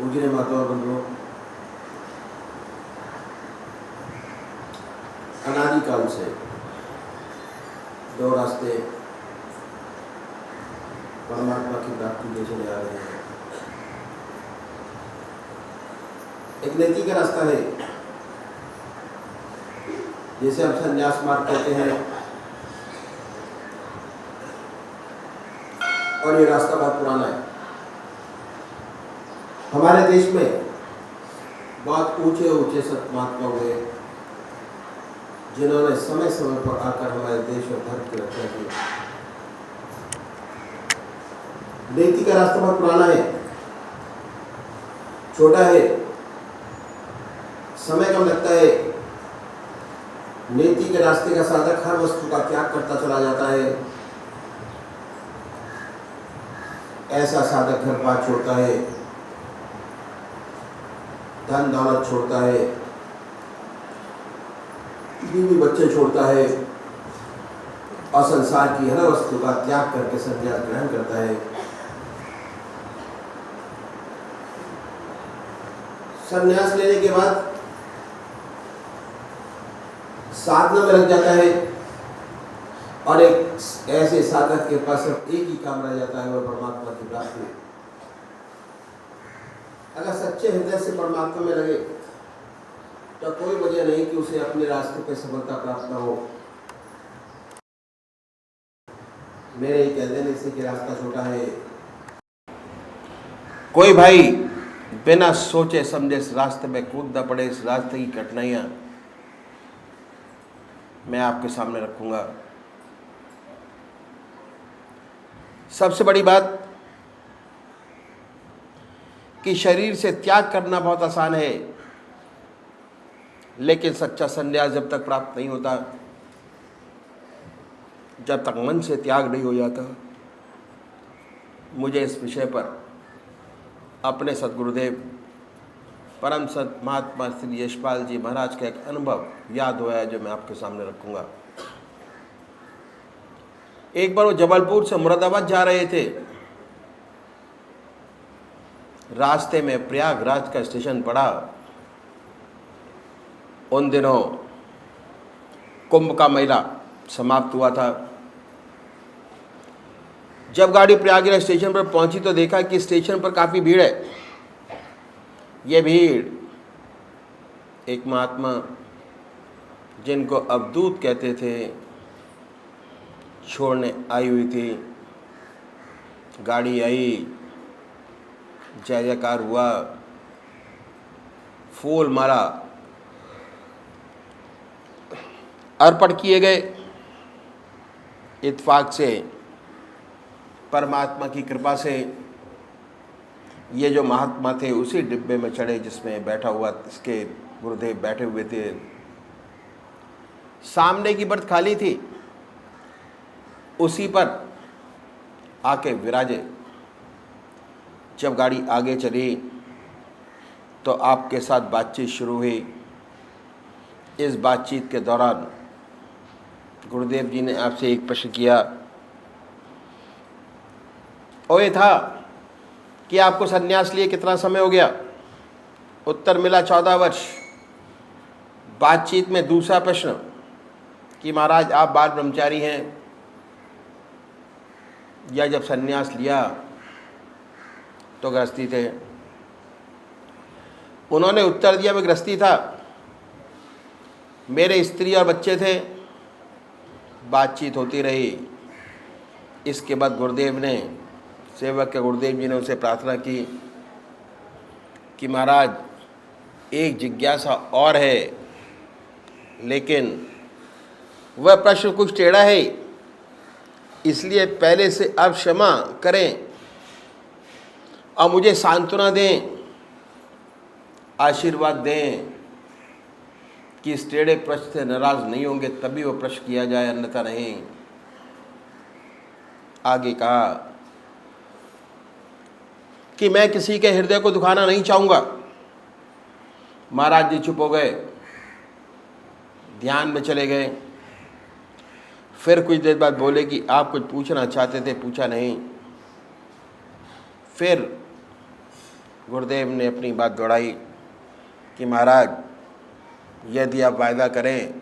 पूजने माता और बंधुओं, अनादिकाल से दो रास्ते परमात्मा की प्राप्ति के चले आ रहे हैं। एक नीति का रास्ता है जिसे हम संन्यास मार्ग कहते हैं, और ये रास्ता बहुत पुराना है। हमारे देश में बहुत ऊंचे ऊंचे संत महात्मा हुए जिन्होंने समय समय पर आकर हमारे देश और धर्म की रक्षा की। नीति का रास्ता बहुत पुराना है, छोटा है, समय कम लगता है। नीति के रास्ते का साधक हर वस्तु का त्याग करता चला जाता है। ऐसा साधक घर बार छोड़ता है, धन दौलत छोड़ता है, बीवी बच्चे छोड़ता है और संसार की हर वस्तु का त्याग करके संन्यास ग्रहण करता है। संन्यास लेने के बाद साधना में लग जाता है और एक ऐसे साधक के पास सिर्फ एक ही काम रह जाता है, वह परमात्मा की प्राप्ति। अगर सच्चे हृदय से परमात्मा में लगे तो कोई वजह नहीं कि उसे अपने रास्ते पे सफलता प्राप्त न हो। मेरे ही कह देने से कि रास्ता छोटा है। कोई भाई बिना सोचे समझे इस रास्ते में कूद न पड़े। इस रास्ते की कठिनाइयां मैं आपके सामने रखूंगा। सबसे बड़ी बात कि शरीर से त्याग करना बहुत आसान है, लेकिन सच्चा संन्यास जब तक प्राप्त नहीं होता, जब तक मन से त्याग नहीं हो जाता। मुझे इस विषय पर अपने सद्गुरुदेव परम संत महात्मा श्री यशपाल जी महाराज का एक अनुभव याद हुआ है, जो मैं आपके सामने रखूंगा। एक बार वो जबलपुर से मुरादाबाद जा रहे थे। रास्ते में प्रयागराज का स्टेशन पड़ा। उन दिनों कुंभ का मेला समाप्त हुआ था। जब गाड़ी प्रयागराज स्टेशन पर पहुंची तो देखा कि स्टेशन पर काफ़ी भीड़ है। ये भीड़ एक महात्मा जिनको अवधूत कहते थे छोड़ने आई हुई थी। गाड़ी आई, जय जयकार हुआ, फूल माला अर्पण किए गए। इत्तेफाक से परमात्मा की कृपा से ये जो महात्मा थे उसी डिब्बे में चढ़े जिसमें बैठा हुआ इसके गुरुदेव बैठे हुए थे। सामने की बर्थ खाली थी, उसी पर आके विराजे। जब गाड़ी आगे चली तो आपके साथ बातचीत शुरू हुई। इस बातचीत के दौरान गुरुदेव जी ने आपसे एक प्रश्न किया, और ये था कि आपको सन्यास लिए कितना समय हो गया? उत्तर मिला 14 वर्ष। बातचीत में दूसरा प्रश्न कि महाराज आप बाल ब्रह्मचारी हैं या जब सन्यास लिया तो गृहस्थी थे? उन्होंने उत्तर दिया मैं गृहस्थी था, मेरे स्त्री और बच्चे थे। बातचीत होती रही। इसके बाद गुरुदेव ने, सेवक के गुरुदेव जी ने उनसे प्रार्थना की कि महाराज एक जिज्ञासा और है, लेकिन वह प्रश्न कुछ टेढ़ा है, इसलिए पहले से अब क्षमा करें और मुझे सांत्वना दें, आशीर्वाद दें कि इस टेढ़े प्रश्न से नाराज नहीं होंगे, तभी वो प्रश्न किया जाए, अन्यथा नहीं। आगे कहा कि मैं किसी के हृदय को दुखाना नहीं चाहूँगा। महाराज जी चुप हो गए, ध्यान में चले गए। फिर कुछ देर बाद बोले कि आप कुछ पूछना चाहते थे, पूछा नहीं। फिर गुरुदेव ने अपनी बात दोहराई कि महाराज यदि आप वायदा करें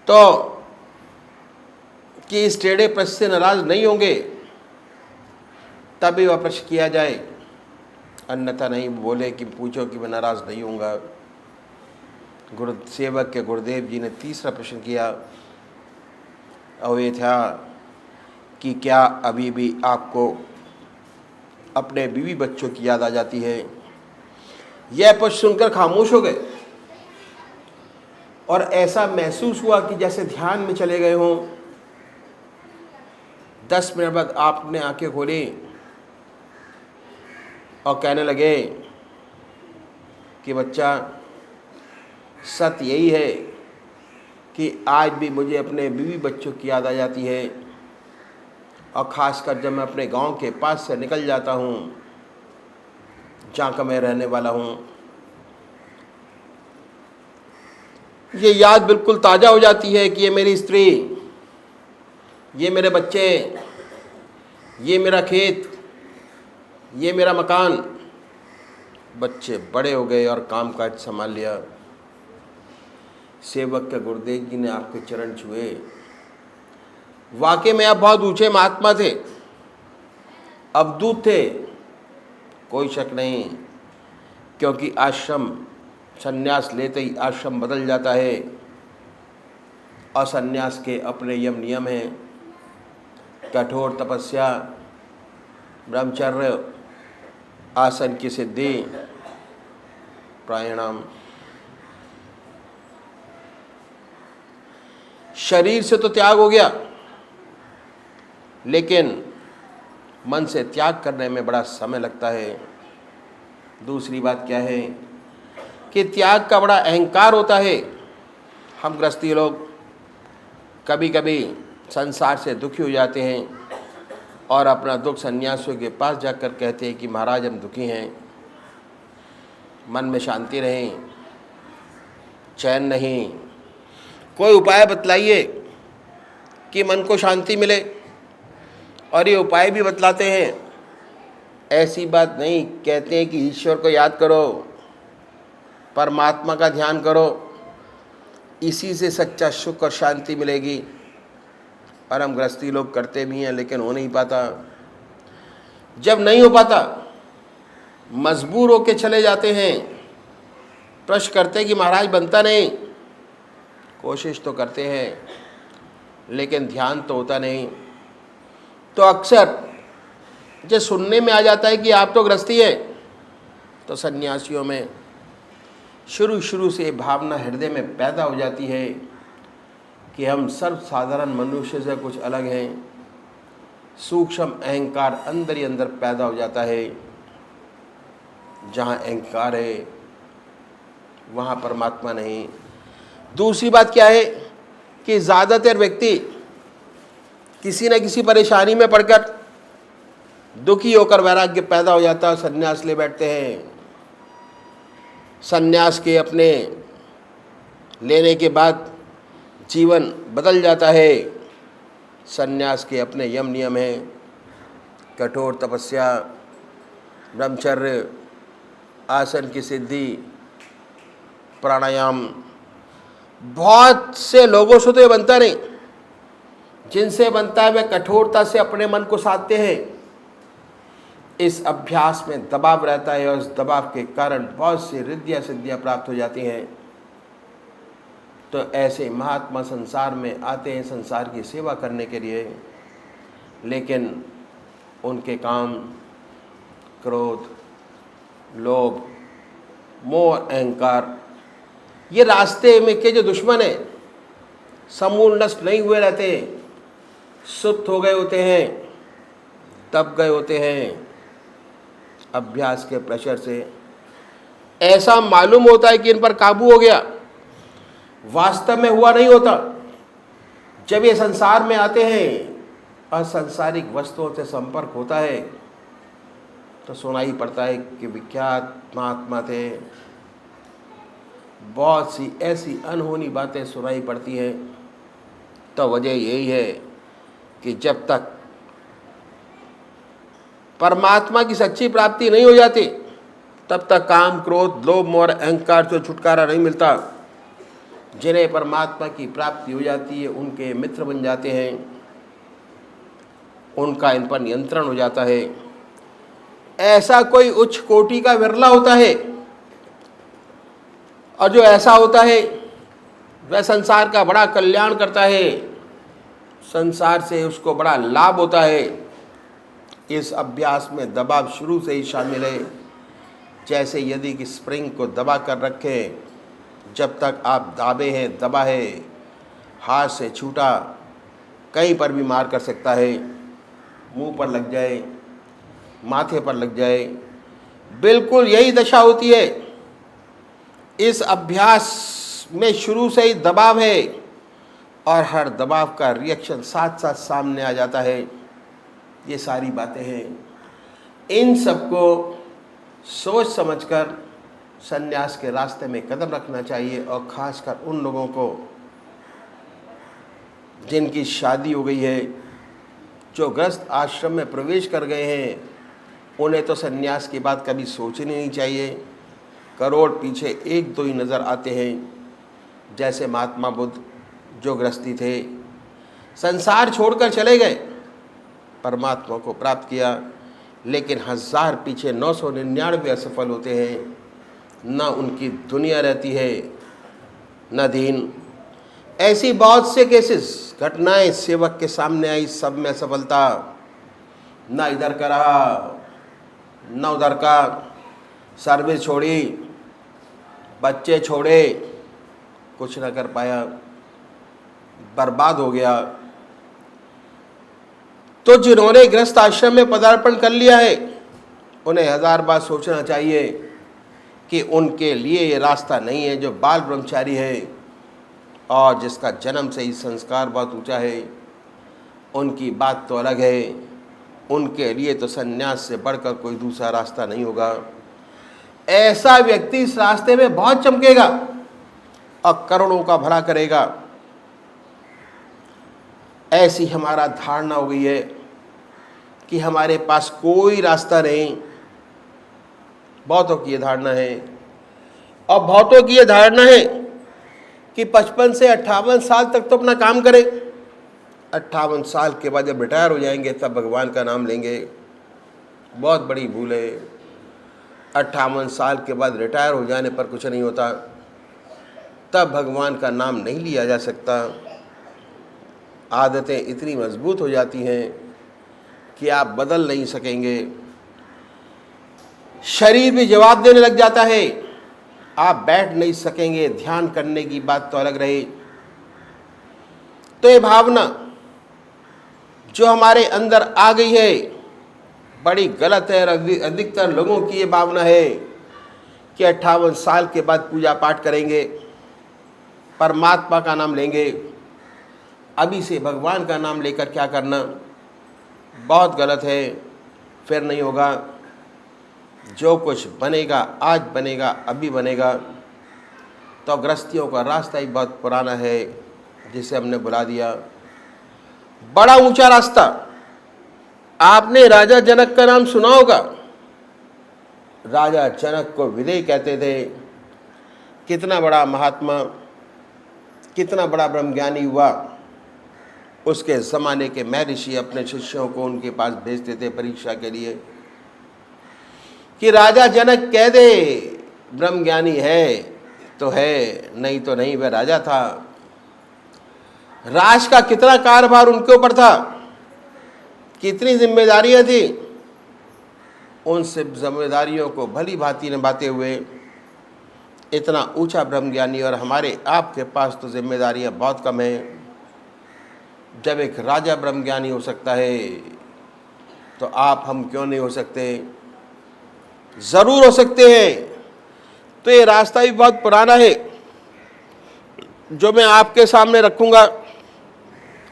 तो कि इस टेढ़े प्रश्न से नाराज नहीं होंगे तभी वह प्रश्न किया जाए, अन्यथा नहीं। बोले कि पूछो कि मैं नाराज नहीं होऊंगा। गुरु सेवक के गुरुदेव जी ने तीसरा प्रश्न किया और ये था कि क्या अभी भी आपको अपने बीवी बच्चों की याद आ जाती है? यह प्रश्न सुनकर खामोश हो गए और ऐसा महसूस हुआ कि जैसे ध्यान में चले गए हों। 10 मिनट बाद आपने आंखें खोली और कहने लगे कि बच्चा, सत्य यही है कि आज भी मुझे अपने बीवी बच्चों की याद आ जाती है, और ख़ासकर जब मैं अपने गांव के पास से निकल जाता हूँ जहाँ का मैं रहने वाला हूँ। ये याद बिल्कुल ताज़ा हो जाती है कि ये मेरी स्त्री, ये मेरे बच्चे, ये मेरा खेत, ये मेरा मकान। बच्चे बड़े हो गए और काम काज संभाल लिया। सेवक के गुरुदेव जी ने आपके चरण छुए। वाकई में आप बहुत ऊंचे महात्मा थे, अवधूत थे, कोई शक नहीं। क्योंकि आश्रम संन्यास लेते ही आश्रम बदल जाता है और संन्यास के अपने यम नियम हैं। कठोर तपस्या, ब्रह्मचर्य, आसन की सिद्धि, प्राणायाम। शरीर से तो त्याग हो गया, लेकिन मन से त्याग करने में बड़ा समय लगता है। दूसरी बात क्या है कि त्याग का बड़ा अहंकार होता है। हम गृहस्थी लोग कभी कभी संसार से दुखी हो जाते हैं और अपना दुख सन्यासियों के पास जाकर कहते हैं कि महाराज हम दुखी हैं, मन में शांति नहीं, चैन नहीं, कोई उपाय बतलाइए कि मन को शांति मिले। और ये उपाय भी बतलाते हैं। ऐसी बात नहीं, कहते हैं कि ईश्वर को याद करो, परमात्मा का ध्यान करो, इसी से सच्चा सुख और शांति मिलेगी। और हम गृहस्थी लोग करते भी हैं, लेकिन हो नहीं पाता। जब नहीं हो पाता, मजबूर होके चले जाते हैं। प्रश्न करते हैं कि महाराज बनता नहीं। कोशिश तो करते हैं, लेकिन ध्यान तो होता नहीं। तो अक्सर जो सुनने में आ जाता है कि आप तो गृहस्थी है, तो सन्यासियों में शुरू से भावना हृदय में पैदा हो जाती है कि हम सर्व साधारण मनुष्य से कुछ अलग हैं। सूक्ष्म अहंकार अंदर ही अंदर पैदा हो जाता है। जहाँ अहंकार है वहाँ परमात्मा नहीं। दूसरी बात क्या है कि ज़्यादातर व्यक्ति किसी न किसी परेशानी में पड़कर दुखी होकर वैराग्य पैदा हो जाता है, सन्यास ले बैठते हैं। सन्यास के अपने लेने के बाद जीवन बदल जाता है। सन्यास के अपने यम नियम हैं, कठोर तपस्या, ब्रह्मचर्य, आसन की सिद्धि, प्राणायाम। बहुत से लोगों से तो ये बनता नहीं। जिनसे बनता है वे कठोरता से अपने मन को साधते हैं। इस अभ्यास में दबाव रहता है और उस दबाव के कारण बहुत सी रिद्धियाँ सिद्धियाँ प्राप्त हो जाती हैं। तो ऐसे महात्मा संसार में आते हैं संसार की सेवा करने के लिए, लेकिन उनके काम क्रोध, लोभ, मोह, अहंकार, ये रास्ते में के जो दुश्मन हैं समूल नष्ट नहीं हुए रहते, सुप्त हो गए होते हैं, तप गए होते हैं। अभ्यास के प्रेशर से ऐसा मालूम होता है कि इन पर काबू हो गया, वास्तव में हुआ नहीं होता। जब ये संसार में आते हैं और सांसारिक वस्तुओं से संपर्क होता है तो सुनाई पड़ता है कि विख्यात महात्मा थे। बहुत सी ऐसी अनहोनी बातें सुनाई पड़ती हैं। तो वजह यही है कि जब तक परमात्मा की सच्ची प्राप्ति नहीं हो जाती, तब तक काम, क्रोध, लोभ, मोह और अहंकार से छुटकारा नहीं मिलता। जिन्हें परमात्मा की प्राप्ति हो जाती है उनके मित्र बन जाते हैं, उनका इन पर नियंत्रण हो जाता है। ऐसा कोई उच्च कोटि का विरला होता है, और जो ऐसा होता है वह संसार का बड़ा कल्याण करता है, संसार से उसको बड़ा लाभ होता है। इस अभ्यास में दबाव शुरू से ही शामिल है। जैसे यदि कि स्प्रिंग को दबा कर रखें, जब तक आप दाबे हैं, दबा है, हाथ से छूटा, कहीं पर भी मार कर सकता है, मुंह पर लग जाए, माथे पर लग जाए, बिल्कुल यही दशा होती है। इस अभ्यास में शुरू से ही दबाव है, और हर दबाव का रिएक्शन साथ साथ सामने आ जाता है। ये सारी बातें हैं, इन सबको सोच समझकर संन्यास के रास्ते में कदम रखना चाहिए। और ख़ासकर उन लोगों को जिनकी शादी हो गई है, जो गृहस्थ आश्रम में प्रवेश कर गए हैं, उन्हें तो संन्यास की बात कभी सोचनी नहीं चाहिए। करोड़ पीछे एक दो ही नज़र आते हैं। जैसे महात्मा बुद्ध जो गृहस्थी थे, संसार छोड़कर चले गए, परमात्मा को प्राप्त किया, लेकिन 1000 पीछे 999 असफल होते हैं। न उनकी दुनिया रहती है न दीन। ऐसी बहुत से केसेस, घटनाएं सेवक के सामने आई, सब में असफलता, न इधर का रहा न उधर का, सर्विस छोड़ी, बच्चे छोड़े, कुछ न कर पाया, बर्बाद हो गया। तो जिन्होंने गृहस्थ आश्रम में पदार्पण कर लिया है, उन्हें 1000 बार सोचना चाहिए कि उनके लिए ये रास्ता नहीं है। जो बाल ब्रह्मचारी है और जिसका जन्म से ही संस्कार बहुत ऊंचा है, उनकी बात तो अलग है। उनके लिए तो संन्यास से बढ़कर कोई दूसरा रास्ता नहीं होगा। ऐसा व्यक्ति इस रास्ते में बहुत चमकेगा और करोड़ों का भला करेगा। ऐसी हमारा धारणा हो गई है कि हमारे पास कोई रास्ता नहीं। बहुतों की ये धारणा है, और बहुतों की ये धारणा है कि 55 से 58 साल तक तो अपना काम करें, 58 साल के बाद जब रिटायर हो जाएंगे तब भगवान का नाम लेंगे। बहुत बड़ी भूल है। 58 साल के बाद रिटायर हो जाने पर कुछ नहीं होता, तब भगवान का नाम नहीं लिया जा सकता। आदतें इतनी मजबूत हो जाती हैं कि आप बदल नहीं सकेंगे। शरीर भी जवाब देने लग जाता है, आप बैठ नहीं सकेंगे। ध्यान करने की बात तो अलग रही। तो ये भावना जो हमारे अंदर आ गई है बड़ी गलत है। अधिकतर लोगों की ये भावना है कि 58 साल के बाद पूजा पाठ करेंगे, परमात्मा का नाम लेंगे। अभी से भगवान का नाम लेकर क्या करना, बहुत गलत है। फिर नहीं होगा। जो कुछ बनेगा आज बनेगा, अभी बनेगा। तो गृहस्थियों का रास्ता ही बहुत पुराना है, जिसे हमने बुला दिया। बड़ा ऊंचा रास्ता। आपने राजा जनक का नाम सुना होगा। राजा जनक को विदेह कहते थे। कितना बड़ा महात्मा, कितना बड़ा ब्रह्मज्ञानी हुआ। उसके ज़माने के महर्षि अपने शिष्यों को उनके पास भेजते थे परीक्षा के लिए कि राजा जनक कह दे ब्रह्मज्ञानी है तो है, नहीं तो नहीं। वह राजा था। राज का कितना कार्यभार उनके ऊपर था, कितनी जिम्मेदारियां थी। उन सब जिम्मेदारियों को भली भांति निभाते हुए इतना ऊंचा ब्रह्मज्ञानी, और हमारे आपके पास तो जिम्मेदारियां बहुत कम हैं। जब एक राजा ब्रह्मज्ञानी हो सकता है तो आप हम क्यों नहीं हो सकते? ज़रूर हो सकते हैं। तो ये रास्ता भी बहुत पुराना है जो मैं आपके सामने रखूँगा।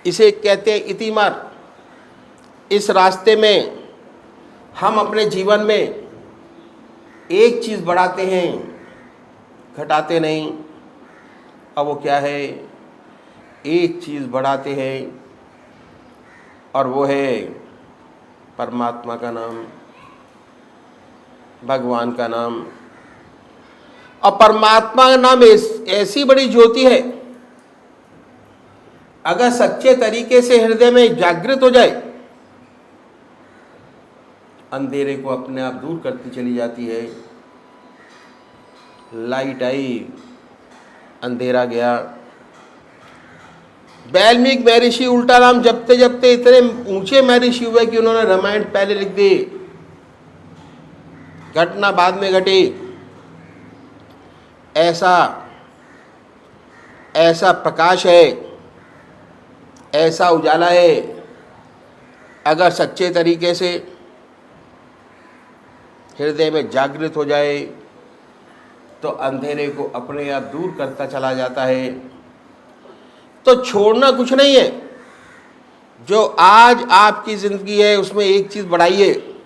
इसे कहते हैं इतिमार। इस रास्ते में हम अपने जीवन में एक चीज़ बढ़ाते हैं, घटाते नहीं। अब वो क्या है? एक चीज़ बढ़ाते हैं और वो है परमात्मा का नाम। भगवान का नाम। और परमात्मा का नाम ऐसी बड़ी ज्योति है, अगर सच्चे तरीके से हृदय में जागृत हो जाए, अंधेरे को अपने आप दूर करती चली जाती है। लाइट आई, अंधेरा गया। वाल्मीकि महर्षि उल्टा राम जपते जपते इतने ऊंचे महर्षि हुए कि उन्होंने रामायण पहले लिख दी, घटना बाद में घटी। ऐसा प्रकाश है, ऐसा उजाला है, अगर सच्चे तरीके से हृदय में जागृत हो जाए तो अंधेरे को अपने आप दूर करता चला जाता है। तो छोड़ना कुछ नहीं है, जो आज आपकी ज़िंदगी है उसमें एक चीज़ बढ़ाइए।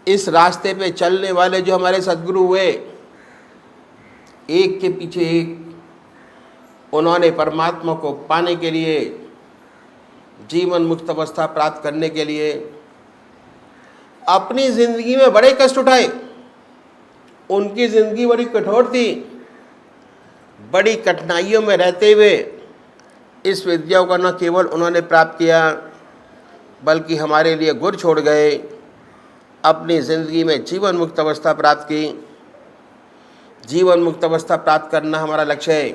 इस रास्ते पे चलने वाले जो हमारे सद्गुरु हुए, एक के पीछे एक, उन्होंने परमात्मा को पाने के लिए, जीवन मुक्त अवस्था प्राप्त करने के लिए अपनी ज़िंदगी में बड़े कष्ट उठाए। उनकी ज़िंदगी बड़ी कठोर थी। बड़ी कठिनाइयों में रहते हुए इस विद्या को न केवल उन्होंने प्राप्त किया, बल्कि हमारे लिए गुर छोड़ गए। अपनी ज़िंदगी में जीवन मुक्त अवस्था प्राप्त की। जीवन मुक्त अवस्था प्राप्त करना हमारा लक्ष्य है।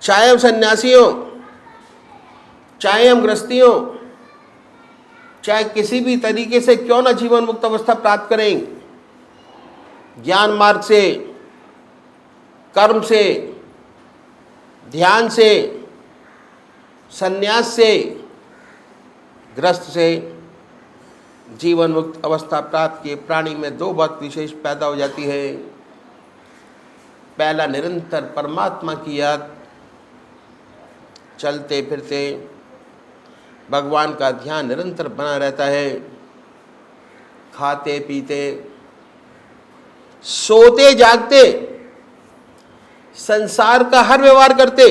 चाहे हम सन्यासी हो, चाहे हम गृहस्थी हो, चाहे किसी भी तरीके से क्यों ना जीवन मुक्त अवस्था प्राप्त करें, ज्ञान मार्ग से, कर्म से, ध्यान से, सन्यास से, गृहस्थ से जीवन मुक्त अवस्था प्राप्त किए प्राणी में दो बात विशेष पैदा हो जाती है। पहला, निरंतर परमात्मा की याद, चलते फिरते भगवान का ध्यान निरंतर बना रहता है। खाते पीते, सोते जागते, संसार का हर व्यवहार करते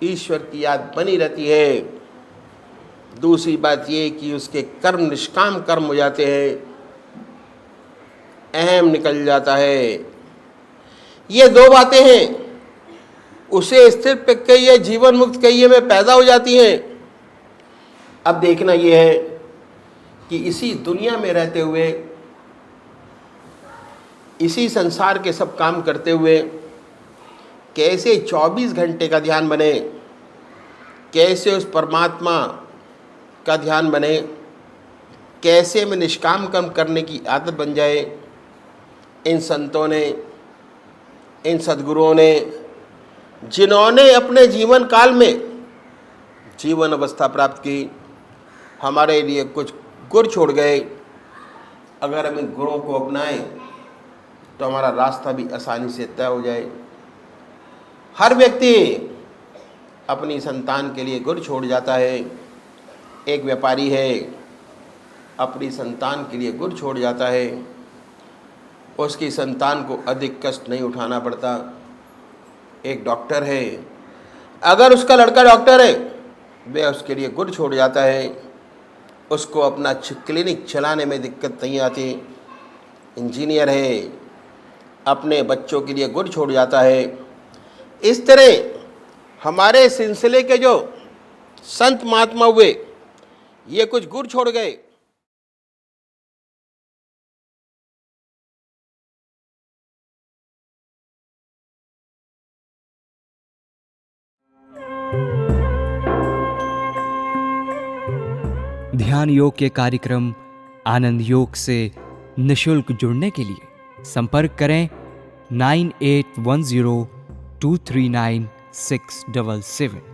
ईश्वर की याद बनी रहती है। दूसरी बात ये कि उसके कर्म निष्काम कर्म हो जाते हैं, अहम निकल जाता है। ये दो बातें हैं, उसे स्थिर कहिए, जीवन मुक्त कहिए में पैदा हो जाती हैं। अब देखना ये है कि इसी दुनिया में रहते हुए, इसी संसार के सब काम करते हुए कैसे 24 घंटे का ध्यान बने, कैसे उस परमात्मा का ध्यान बने, कैसे में निष्काम कर्म करने की आदत बन जाए। इन संतों ने, इन सद्गुरुओं ने, जिन्होंने अपने जीवन काल में जीवन अवस्था प्राप्त की, हमारे लिए कुछ गुर छोड़ गए। अगर हम इन गुरों को अपनाएं तो हमारा रास्ता भी आसानी से तय हो जाए। हर व्यक्ति अपनी संतान के लिए गुर छोड़ जाता है। एक व्यापारी है, अपनी संतान के लिए गुर छोड़ जाता है, उसकी संतान को अधिक कष्ट नहीं उठाना पड़ता। एक डॉक्टर है, अगर उसका लड़का डॉक्टर है, वह उसके लिए गुर छोड़ जाता है, उसको अपना क्लिनिक चलाने में दिक्कत नहीं आती। इंजीनियर है, अपने बच्चों के लिए गुर छोड़ जाता है। इस तरह हमारे सिलसिले के जो संत महात्मा हुए, ये कुछ गुर छोड़ गए। ध्यान योग के कार्यक्रम आनंद योग से निशुल्क जुड़ने के लिए संपर्क करें 9810239677।